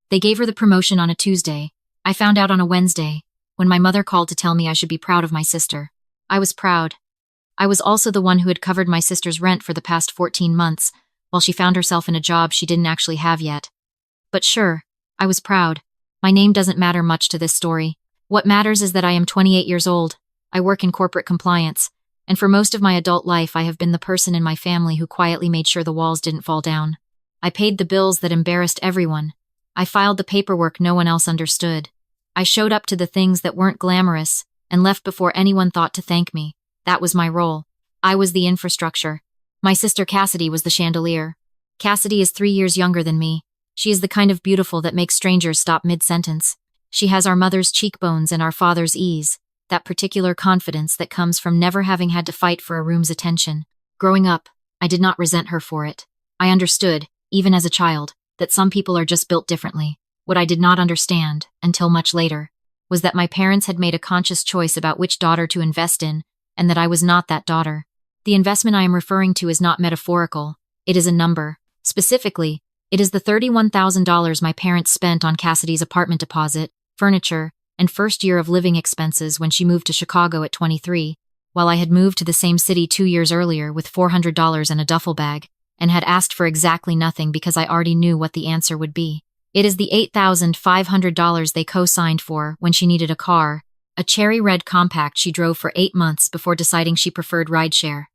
They gave her the promotion on a Tuesday. I found out on a Wednesday, when my mother called to tell me I should be proud of my sister. I was proud. I was also the one who had covered my sister's rent for the past 14 months, while she found herself in a job she didn't actually have yet. But sure, I was proud. My name doesn't matter much to this story. What matters is that I am 28 years old. I work in corporate compliance, and for most of my adult life I have been the person in my family who quietly made sure the walls didn't fall down. I paid the bills that embarrassed everyone. I filed the paperwork no one else understood. I showed up to the things that weren't glamorous and left before anyone thought to thank me. That was my role. I was the infrastructure. My sister Cassidy was the chandelier. Cassidy is 3 years younger than me. She is the kind of beautiful that makes strangers stop mid-sentence. She has our mother's cheekbones and our father's ease, that particular confidence that comes from never having had to fight for a room's attention. Growing up, I did not resent her for it. I understood, even as a child, that some people are just built differently. What I did not understand, until much later, was that my parents had made a conscious choice about which daughter to invest in, and that I was not that daughter. The investment I am referring to is not metaphorical. It is a number. Specifically, it is the $31,000 my parents spent on Cassidy's apartment deposit, furniture, and first year of living expenses when she moved to Chicago at 23, while I had moved to the same city 2 years earlier with $400 and a duffel bag, and had asked for exactly nothing because I already knew what the answer would be. It is the $8,500 they co-signed for when she needed a car, a cherry red compact she drove for 8 months before deciding she preferred rideshare.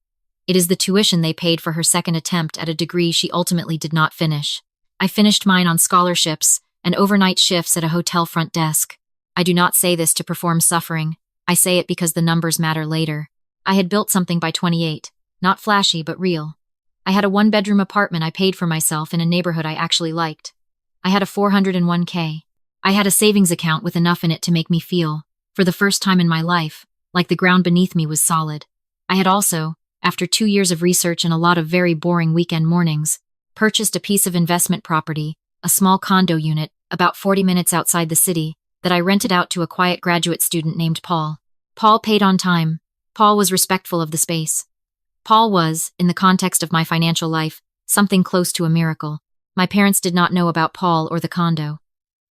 It is the tuition they paid for her second attempt at a degree she ultimately did not finish. I finished mine on scholarships and overnight shifts at a hotel front desk. I do not say this to perform suffering. I say it because the numbers matter later. I had built something by 28, not flashy but real. I had a one-bedroom apartment I paid for myself in a neighborhood I actually liked. I had a 401k. I had a savings account with enough in it to make me feel, for the first time in my life, like the ground beneath me was solid. I had also, after 2 years of research and a lot of very boring weekend mornings, purchased a piece of investment property, a small condo unit, about 40 minutes outside the city, that I rented out to a quiet graduate student named Paul. Paul paid on time. Paul was respectful of the space. Paul was, in the context of my financial life, something close to a miracle. My parents did not know about Paul or the condo.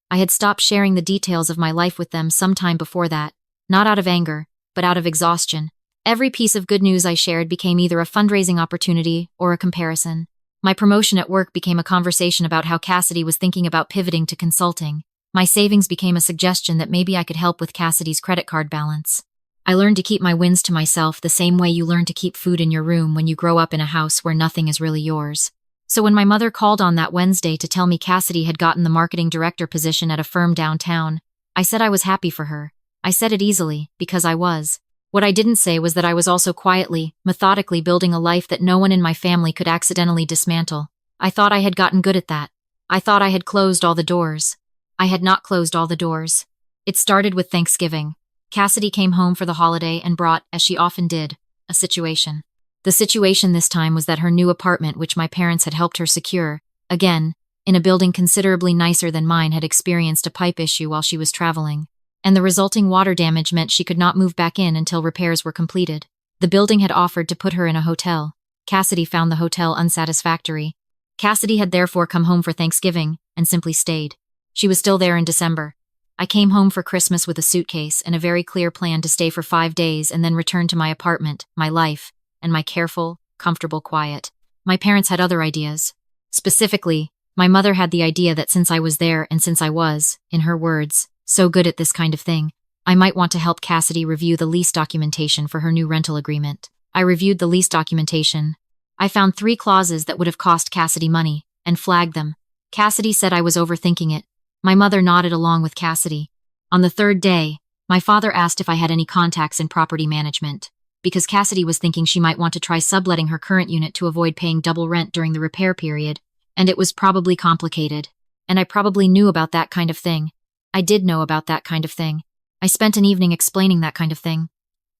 I had stopped sharing the details of my life with them sometime before that, not out of anger, but out of exhaustion. Every piece of good news I shared became either a fundraising opportunity or a comparison. My promotion at work became a conversation about how Cassidy was thinking about pivoting to consulting. My savings became a suggestion that maybe I could help with Cassidy's credit card balance. I learned to keep my wins to myself the same way you learn to keep food in your room when you grow up in a house where nothing is really yours. So when my mother called on that Wednesday to tell me Cassidy had gotten the marketing director position at a firm downtown, I said I was happy for her. I said it easily, because I was. What I didn't say was that I was also quietly, methodically building a life that no one in my family could accidentally dismantle. I thought I had gotten good at that. I thought I had closed all the doors. I had not closed all the doors. It started with Thanksgiving. Cassidy came home for the holiday and brought, as she often did, a situation. The situation this time was that her new apartment, which my parents had helped her secure, again, in a building considerably nicer than mine, had experienced a pipe issue while she was traveling, and the resulting water damage meant she could not move back in until repairs were completed. The building had offered to put her in a hotel. Cassidy found the hotel unsatisfactory. Cassidy had therefore come home for Thanksgiving and simply stayed. She was still there in December. I came home for Christmas with a suitcase and a very clear plan to stay for 5 days and then return to my apartment, my life, and my careful, comfortable quiet. My parents had other ideas. Specifically, my mother had the idea that since I was there and since I was, in her words, so good at this kind of thing, I might want to help Cassidy review the lease documentation for her new rental agreement. I reviewed the lease documentation. I found 3 clauses that would have cost Cassidy money, and flagged them. Cassidy said I was overthinking it. My mother nodded along with Cassidy. On the 3rd day, my father asked if I had any contacts in property management, because Cassidy was thinking she might want to try subletting her current unit to avoid paying double rent during the repair period, and it was probably complicated. And I probably knew about that kind of thing. I did know about that kind of thing. I spent an evening explaining that kind of thing.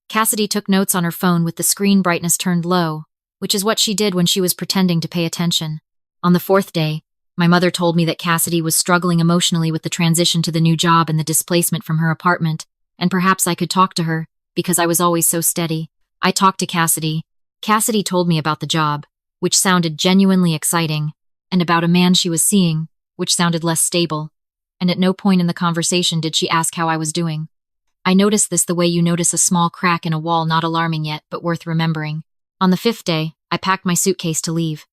Cassidy took notes on her phone with the screen brightness turned low, which is what she did when she was pretending to pay attention. On the 4th day, my mother told me that Cassidy was struggling emotionally with the transition to the new job and the displacement from her apartment, and perhaps I could talk to her, because I was always so steady. I talked to Cassidy. Cassidy told me about the job, which sounded genuinely exciting, and about a man she was seeing, which sounded less stable. and at no point in the conversation did she ask how I was doing. I noticed this the way you notice a small crack in a wall, not alarming yet, but worth remembering. On the 5th day, I packed my suitcase to leave.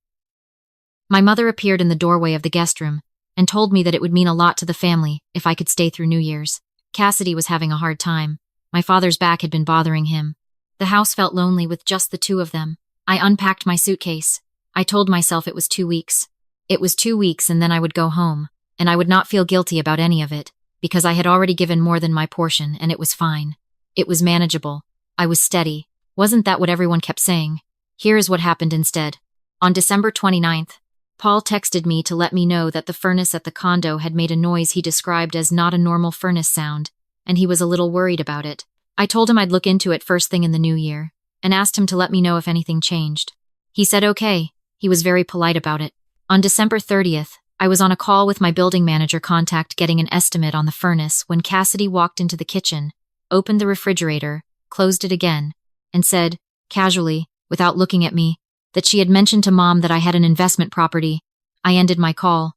My mother appeared in the doorway of the guest room and told me that it would mean a lot to the family if I could stay through New Year's. Cassidy was having a hard time. My father's back had been bothering him. The house felt lonely with just the two of them. I unpacked my suitcase. I told myself it was 2 weeks. It was 2 weeks and then I would go home, and I would not feel guilty about any of it, because I had already given more than my portion and it was fine. It was manageable. I was steady. Wasn't that what everyone kept saying? Here is what happened instead. On December 29th, Paul texted me to let me know that the furnace at the condo had made a noise he described as not a normal furnace sound, and he was a little worried about it. I told him I'd look into it first thing in the new year, and asked him to let me know if anything changed. He said okay. He was very polite about it. On December 30th, I was on a call with my building manager contact getting an estimate on the furnace when Cassidy walked into the kitchen, opened the refrigerator, closed it again, and said, casually, without looking at me, that she had mentioned to Mom that I had an investment property. I ended my call.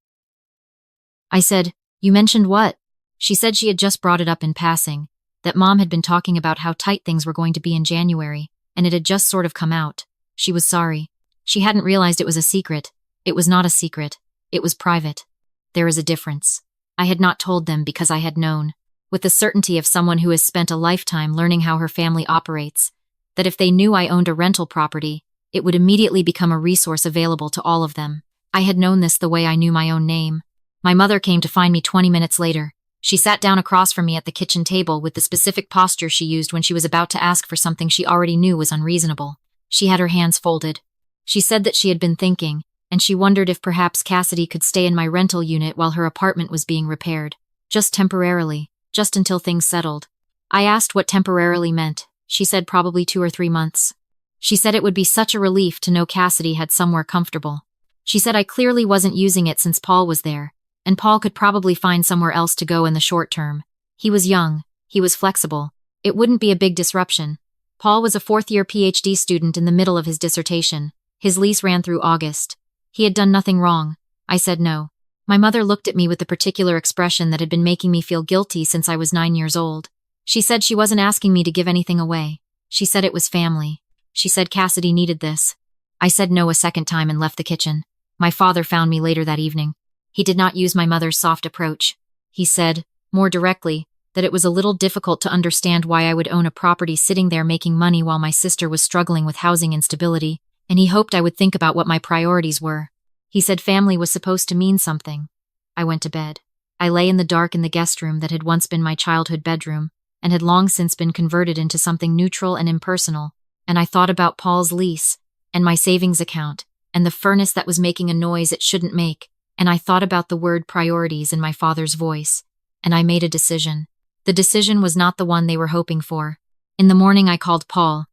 I said, "You mentioned what?" She said she had just brought it up in passing, that Mom had been talking about how tight things were going to be in January, and it had just sort of come out. She was sorry. She hadn't realized it was a secret. It was not a secret. It was private. There is a difference. I had not told them because I had known, with the certainty of someone who has spent a lifetime learning how her family operates, that if they knew I owned a rental property, it would immediately become a resource available to all of them. I had known this the way I knew my own name. My mother came to find me 20 minutes later. She sat down across from me at the kitchen table with the specific posture she used when she was about to ask for something she already knew was unreasonable. She had her hands folded. She said that she had been thinking, and she wondered if perhaps Cassidy could stay in my rental unit while her apartment was being repaired. Just temporarily, just until things settled. I asked what temporarily meant. She said probably 2 or 3 months. She said it would be such a relief to know Cassidy had somewhere comfortable. She said I clearly wasn't using it since Paul was there, and Paul could probably find somewhere else to go in the short term. He was young. He was flexible. It wouldn't be a big disruption. Paul was a 4th-year PhD student in the middle of his dissertation. His lease ran through August. He had done nothing wrong. I said no. My mother looked at me with the particular expression that had been making me feel guilty since I was 9 years old. She said she wasn't asking me to give anything away. She said it was family. She said Cassidy needed this. I said no a second time and left the kitchen. My father found me later that evening. He did not use my mother's soft approach. He said, more directly, that it was a little difficult to understand why I would own a property sitting there making money while my sister was struggling with housing instability, and he hoped I would think about what my priorities were. He said family was supposed to mean something. I went to bed. I lay in the dark in the guest room that had once been my childhood bedroom, and had long since been converted into something neutral and impersonal, and I thought about Paul's lease, and my savings account, and the furnace that was making a noise it shouldn't make, and I thought about the word priorities in my father's voice, and I made a decision. The decision was not the one they were hoping for. In the morning I called Paul.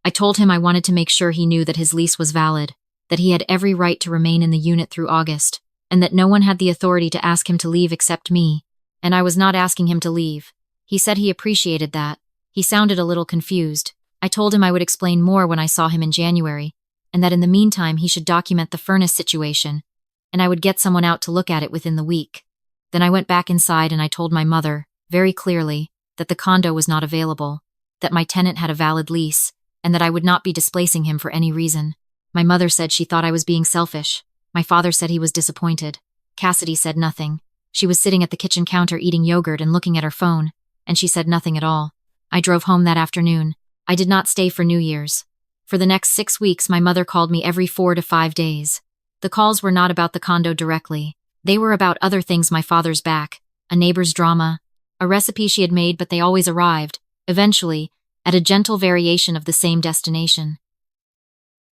I told him I wanted to make sure he knew that his lease was valid, that he had every right to remain in the unit through August, and that no one had the authority to ask him to leave except me, and I was not asking him to leave. He said he appreciated that. He sounded a little confused. I told him I would explain more when I saw him in January, and that in the meantime he should document the furnace situation, and I would get someone out to look at it within the week. Then I went back inside and I told my mother, very clearly, that the condo was not available, that my tenant had a valid lease, and that I would not be displacing him for any reason. My mother said she thought I was being selfish. My father said he was disappointed. Cassidy said nothing. She was sitting at the kitchen counter eating yogurt and looking at her phone, and she said nothing at all. I drove home that afternoon. I did not stay for New Year's. For the next 6 weeks, my mother called me every 4 to 5 days. The calls were not about the condo directly. They were about other things: my father's back, a neighbor's drama, a recipe she had made, but they always arrived, eventually, at a gentle variation of the same destination.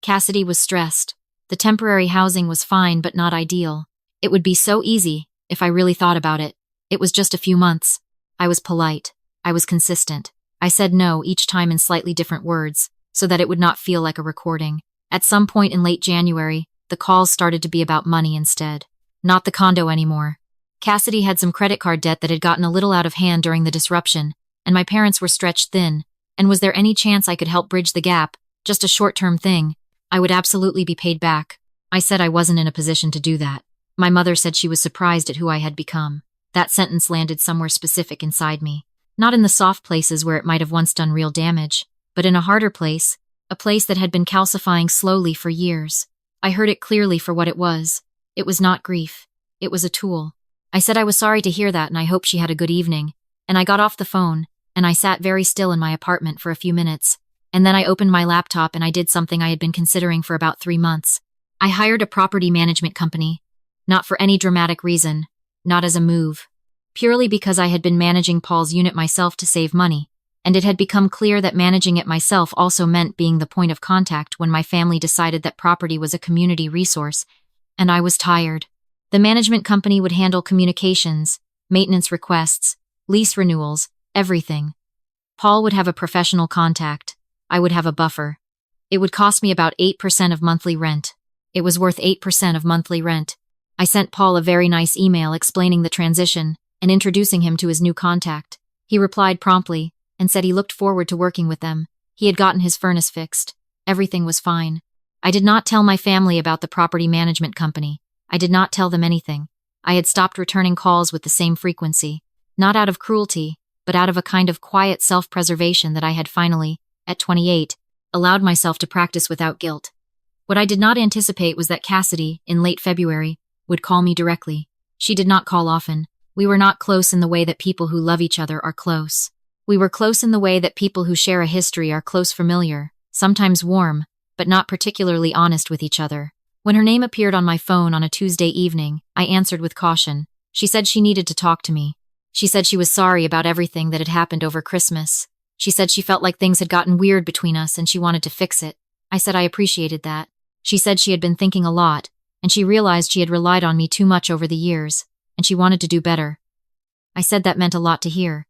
Cassidy was stressed. The temporary housing was fine but not ideal. It would be so easy, if I really thought about it. It was just a few months. I was polite. I was consistent. I said no each time in slightly different words, so that it would not feel like a recording. At some point in late January, the calls started to be about money instead. Not the condo anymore. Cassidy had some credit card debt that had gotten a little out of hand during the disruption, and my parents were stretched thin, and was there any chance I could help bridge the gap? Just a short-term thing. I would absolutely be paid back. I said I wasn't in a position to do that. My mother said she was surprised at who I had become. That sentence landed somewhere specific inside me. Not in the soft places where it might have once done real damage, but in a harder place, a place that had been calcifying slowly for years. I heard it clearly for what it was. It was not grief. It was a tool. I said I was sorry to hear that and I hoped she had a good evening, and I got off the phone, and I sat very still in my apartment for a few minutes, and then I opened my laptop and I did something I had been considering for about 3 months. I hired a property management company. Not for any dramatic reason, not as a move. Purely because I had been managing Paul's unit myself to save money, and it had become clear that managing it myself also meant being the point of contact when my family decided that property was a community resource, and I was tired. The management company would handle communications, maintenance requests, lease renewals, everything. Paul would have a professional contact. I would have a buffer. It would cost me about 8% of monthly rent. It was worth 8% of monthly rent. I sent Paul a very nice email explaining the transition and introducing him to his new contact. He replied promptly and said he looked forward to working with them. He had gotten his furnace fixed. Everything was fine. I did not tell my family about the property management company. I did not tell them anything. I had stopped returning calls with the same frequency, not out of cruelty, but out of a kind of quiet self-preservation that I had finally, at 28, allowed myself to practice without guilt. What I did not anticipate was that Cassidy, in late February, would call me directly. She did not call often. We were not close in the way that people who love each other are close. We were close in the way that people who share a history are close familiar, sometimes warm, but not particularly honest with each other. When her name appeared on my phone on a Tuesday evening, I answered with caution. She said she needed to talk to me. She said she was sorry about everything that had happened over Christmas. She said she felt like things had gotten weird between us and she wanted to fix it. I said I appreciated that. She said she had been thinking a lot, and she realized she had relied on me too much over the years, and she wanted to do better. I said that meant a lot to hear.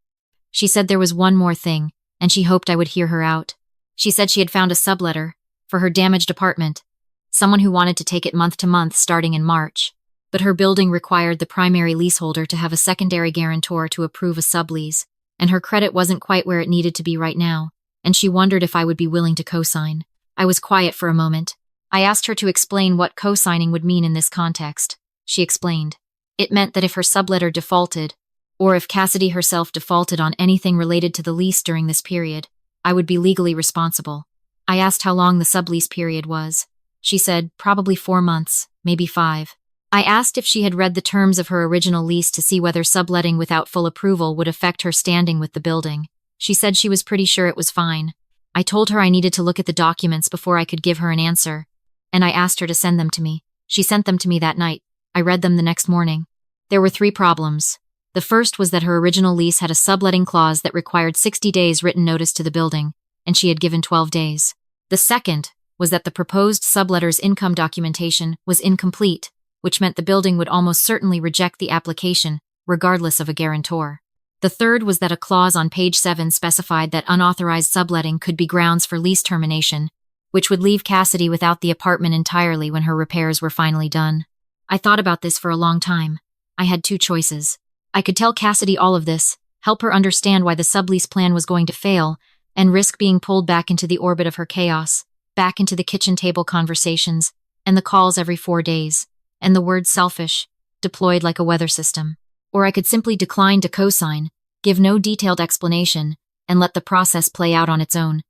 She said there was one more thing, and she hoped I would hear her out. She said she had found a subletter for her damaged apartment, someone who wanted to take it month to month starting in March. But her building required the primary leaseholder to have a secondary guarantor to approve a sublease, and her credit wasn't quite where it needed to be right now, and she wondered if I would be willing to co-sign. I was quiet for a moment. I asked her to explain what co-signing would mean in this context. She explained. It meant that if her subletter defaulted, or if Cassidy herself defaulted on anything related to the lease during this period, I would be legally responsible. I asked how long the sublease period was. She said, probably 4 months, maybe 5. I asked if she had read the terms of her original lease to see whether subletting without full approval would affect her standing with the building. She said she was pretty sure it was fine. I told her I needed to look at the documents before I could give her an answer, and I asked her to send them to me. She sent them to me that night. I read them the next morning. There were 3 problems. The first was that her original lease had a subletting clause that required 60 days written notice to the building, and she had given 12 days. The second was that the proposed subletter's income documentation was incomplete, which meant the building would almost certainly reject the application, regardless of a guarantor. The third was that a clause on page 7 specified that unauthorized subletting could be grounds for lease termination, which would leave Cassidy without the apartment entirely when her repairs were finally done. I thought about this for a long time. I had 2 choices. I could tell Cassidy all of this, help her understand why the sublease plan was going to fail, and risk being pulled back into the orbit of her chaos, back into the kitchen table conversations, and the calls every 4 days, and the word selfish, deployed like a weather system. Or I could simply decline to co-sign, give no detailed explanation, and let the process play out on its own.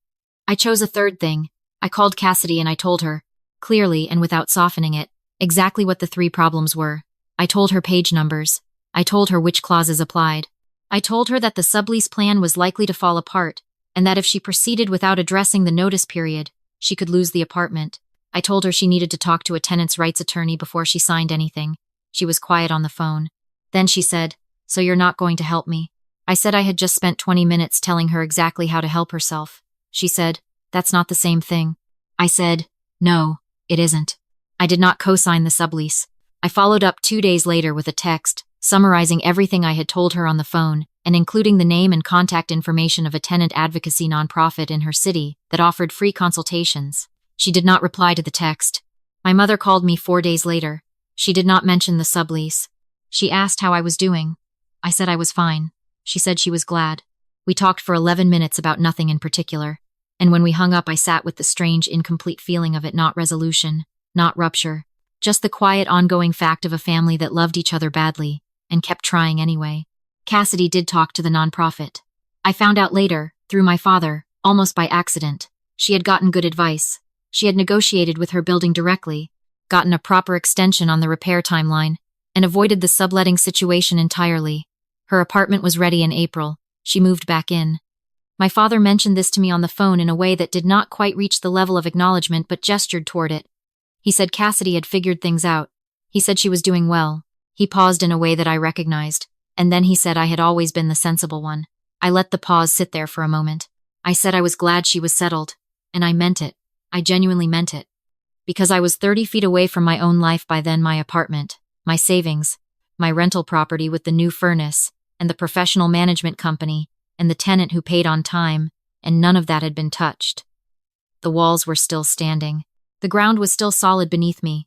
I chose a third thing. I called Cassidy and I told her, clearly and without softening it, exactly what the 3 problems were. I told her page numbers. I told her which clauses applied. I told her that the sublease plan was likely to fall apart, and that if she proceeded without addressing the notice period, she could lose the apartment. I told her she needed to talk to a tenant's rights attorney before she signed anything. She was quiet on the phone. Then she said, "So you're not going to help me?" I said I had just spent 20 minutes telling her exactly how to help herself. She said, "That's not the same thing." I said, "No, it isn't." I did not co-sign the sublease. I followed up 2 days later with a text, summarizing everything I had told her on the phone, and including the name and contact information of a tenant advocacy nonprofit in her city that offered free consultations. She did not reply to the text. My mother called me 4 days later. She did not mention the sublease. She asked how I was doing. I said I was fine. She said she was glad. We talked for 11 minutes about nothing in particular, and when we hung up I sat with the strange, incomplete feeling of it not resolution, not rupture, just the quiet ongoing fact of a family that loved each other badly, and kept trying anyway. Cassidy did talk to the nonprofit. I found out later, through my father, almost by accident. She had gotten good advice. She had negotiated with her building directly, gotten a proper extension on the repair timeline, and avoided the subletting situation entirely. Her apartment was ready in April. She moved back in. My father mentioned this to me on the phone in a way that did not quite reach the level of acknowledgement but gestured toward it. He said Cassidy had figured things out. He said she was doing well. He paused in a way that I recognized, and then he said I had always been the sensible one. I let the pause sit there for a moment. I said I was glad she was settled, and I meant it. I genuinely meant it. Because I was 30 feet away from my own life by then, my apartment, my savings, my rental property with the new furnace, and the professional management company, and the tenant who paid on time, and none of that had been touched. The walls were still standing. The ground was still solid beneath me.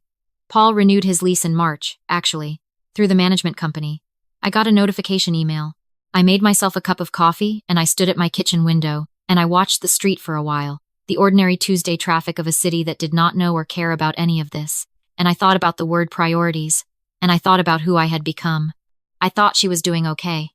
Paul renewed his lease in March, actually, through the management company. I got a notification email. I made myself a cup of coffee, and I stood at my kitchen window, and I watched the street for a while, the ordinary Tuesday traffic of a city that did not know or care about any of this, and I thought about the word priorities, and I thought about who I had become. I thought she was doing okay.